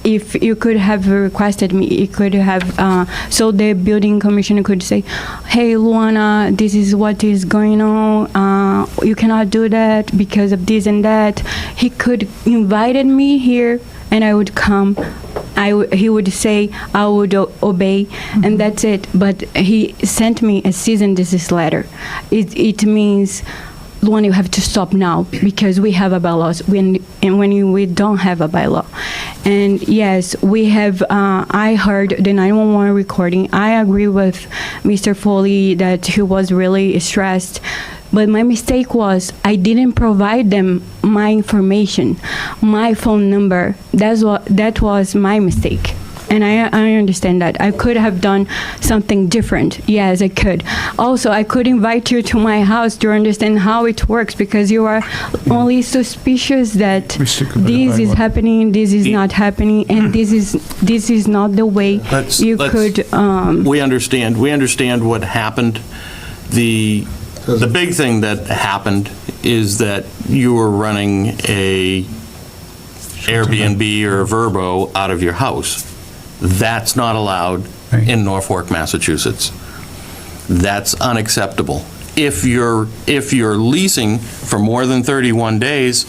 if you could have requested me. You could have, so the building commissioner could say, hey, Luana, this is what is going on. You cannot do that because of this and that. He could invited me here and I would come. He would say I would obey, and that's it. But he sent me a cease and desist letter. It means, Luana, you have to stop now because we have a bylaw when we don't have a bylaw. And yes, we have, I heard the 911 recording. I agree with Mr. Foley that he was really stressed. But my mistake was I didn't provide them my information, my phone number. That was my mistake. And I understand that. I could have done something different. Yes, I could. Also, I could invite you to my house to understand how it works, because you are only suspicious that this is happening, this is not happening, and this is not the way could. We understand what happened. The big thing that happened is that you were running a Airbnb or a Vrbo out of your house. That's not allowed in Norfolk, Massachusetts. That's unacceptable. If you're leasing for more than 31 days,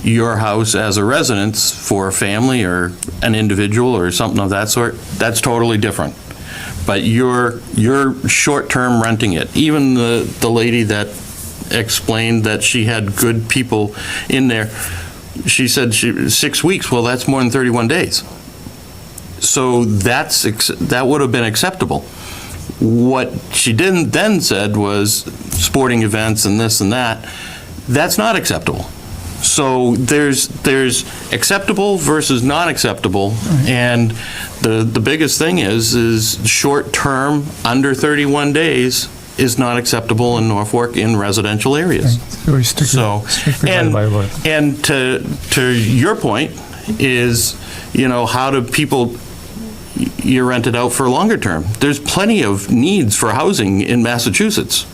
your house as a residence for a family or an individual or something of that sort, that's totally different. But you're short-term renting it. Even the lady that explained that she had good people in there, she said 6 weeks. Well, that's more than 31 days. So that would have been acceptable. What she didn't then said was sporting events and this and that. That's not acceptable. So there's acceptable versus not acceptable, and the biggest thing is short term under 31 days is not acceptable in Norfolk in residential areas. So and to your point is, how do people, you rent it out for longer term? There's plenty of needs for housing in Massachusetts.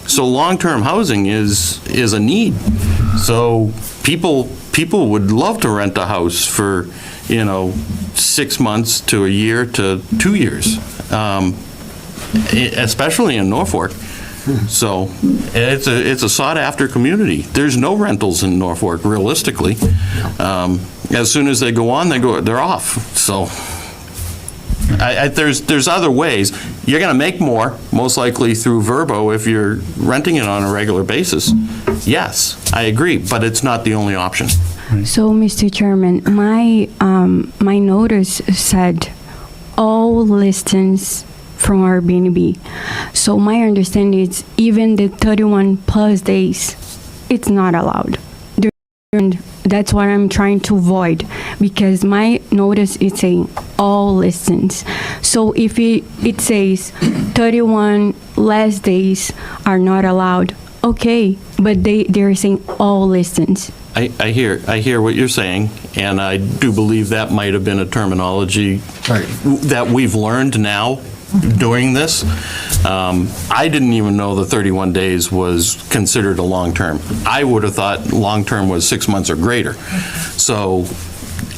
So long-term housing is a need. So people would love to rent a house for 6 months to a year to 2 years, especially in Norfolk. So it's a sought-after community. There's no rentals in Norfolk, realistically. As soon as they go on, they're off. So there's other ways. You're going to make more, most likely through Vrbo, if you're renting it on a regular basis. Yes, I agree, but it's not the only option. So, Mr. Chairman, my notice said all listings from Airbnb. So my understanding is even the 31 plus days, it's not allowed. And that's what I'm trying to avoid, because my notice is saying all listings. So if it says 31 less days are not allowed, okay, but they're saying all listings. I hear what you're saying, and I do believe that might have been a terminology that we've learned now doing this. I didn't even know the 31 days was considered a long-term. I would have thought long-term was 6 months or greater. So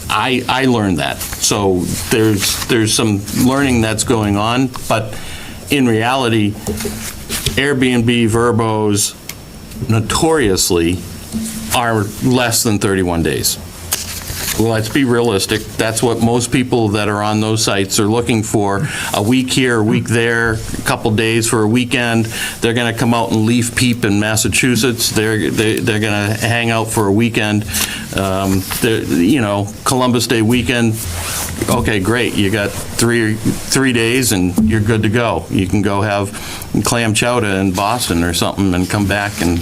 I learned that. So there's some learning that's going on, but in reality, Airbnb, Vrbos notoriously are less than 31 days. Let's be realistic. That's what most people that are on those sites are looking for. A week here, a week there, a couple days for a weekend. They're going to come out and leaf peep in Massachusetts. They're going to hang out for a weekend. Columbus Day weekend. Okay, great. You got three days and you're good to go. You can go have clam chowder in Boston or something and come back and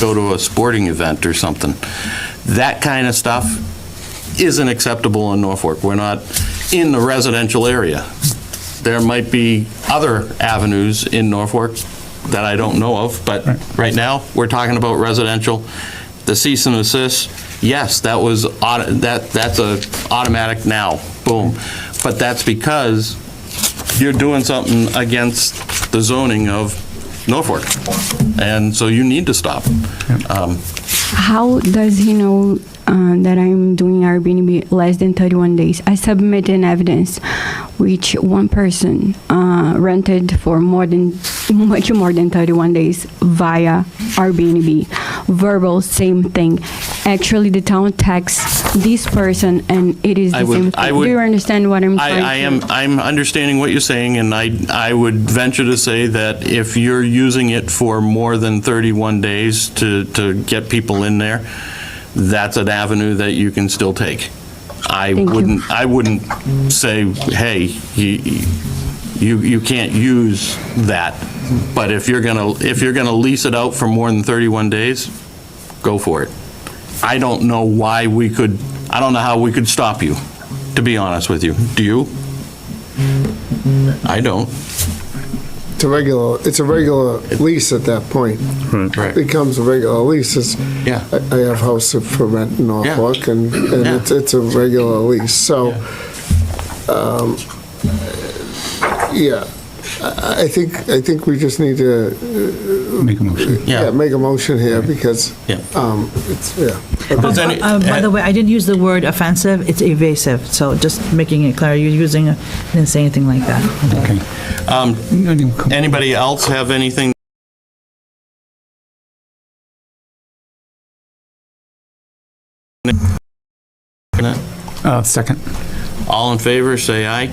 go to a sporting event or something. That kind of stuff isn't acceptable in Norfolk. We're not in the residential area. There might be other avenues in Norfolk that I don't know of, but right now we're talking about residential. The cease and desist, yes, that's a automatic now, boom. But that's because you're doing something against the zoning of Norfolk, and so you need to stop. How does he know that I'm doing Airbnb less than 31 days? I submitted evidence which one person rented for much more than 31 days via Airbnb. Verbal, same thing. actually the town tax this person and it is the I would- same I thing. would- Do you understand what I'm trying to? I'm understanding what you're saying, and I would venture to say that if you're using it for more than 31 days to get people in there, that's an avenue that you can still take. I wouldn't say, hey, you can't use that. But if you're gonna lease it out for more than 31 days, go for it. I don't know how we could stop you, to be honest with you. Do you? I don't. It's a regular lease at that point. Right. It becomes a regular lease. Yeah. I have house for rent in Norfolk, and it's a regular lease. So, yeah, I think we just need to Make a motion. make a motion here because it's By the way, I didn't use the word offensive, it's evasive, so just making it clear, you're using, I didn't say anything like that. Okay. Anybody else have anything? Second. All in favor, say aye.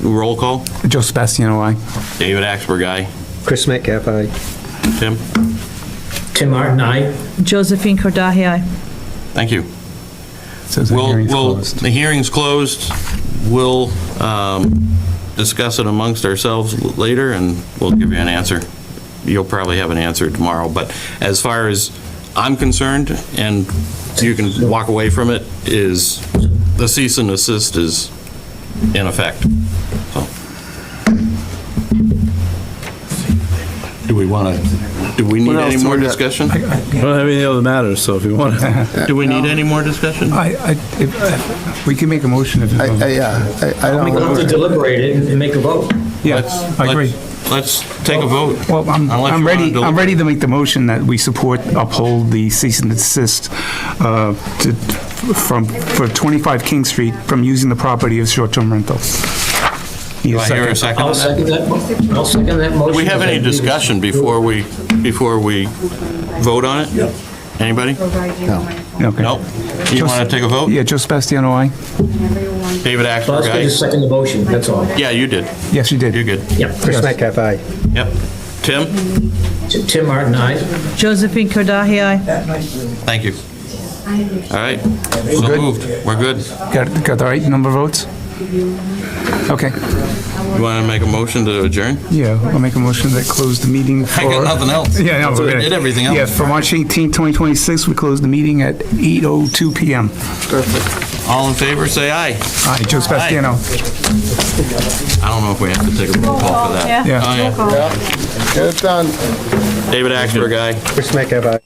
Roll call. Joe Sebastiano, aye. David Axberg, aye. Chris Metcalf, aye. Tim? Tim Martin, aye. Josephine Kordahay, aye. Thank you. Says the hearing's closed. The hearing's closed. We'll discuss it amongst ourselves later, and we'll give you an answer. You'll probably have an answer tomorrow, but as far as I'm concerned, and you can walk away from it, is the cease and desist is in effect. So, do we need any more discussion? I don't have any other matters, so if you want to. Do we need any more discussion? We can make a motion if you want. We'll have to deliberate it and make a vote. Yeah, I agree. Let's take a vote. Well, I'm Unless you ready, wanna I'm ready to make the motion that we uphold the cease and desist for 25 King Street from using the property as short-term rental. Do I hear a second? I'll second that motion. Do we have any discussion before we vote on it? Anybody? No. Okay. Nope. You want to take a vote? Yeah, Joe Sebastiano, aye. David Let's Axberg, just second the motion, that's all. aye? Yeah, you did. Yes, you did. You're good. Yep. Chris Metcalf, aye. Yep. Tim? Tim Martin, aye. Josephine Kordahay, aye. Thank you. All right. So moved. We're good. Got the right number of votes? Okay. You want to make a motion to adjourn? Yeah, I'll make a motion that close the meeting for... I got nothing else. Yeah, no, So we're we gonna- did everything else. Yeah, for March 18, 2026, we close the meeting at 8:02 PM. All in favor, say aye. Aye, Joe Sebastiano. I don't know if we have to take a roll call for that. Yeah. Oh, yeah. Get it done. David Axberg, aye. Chris Metcalf, aye.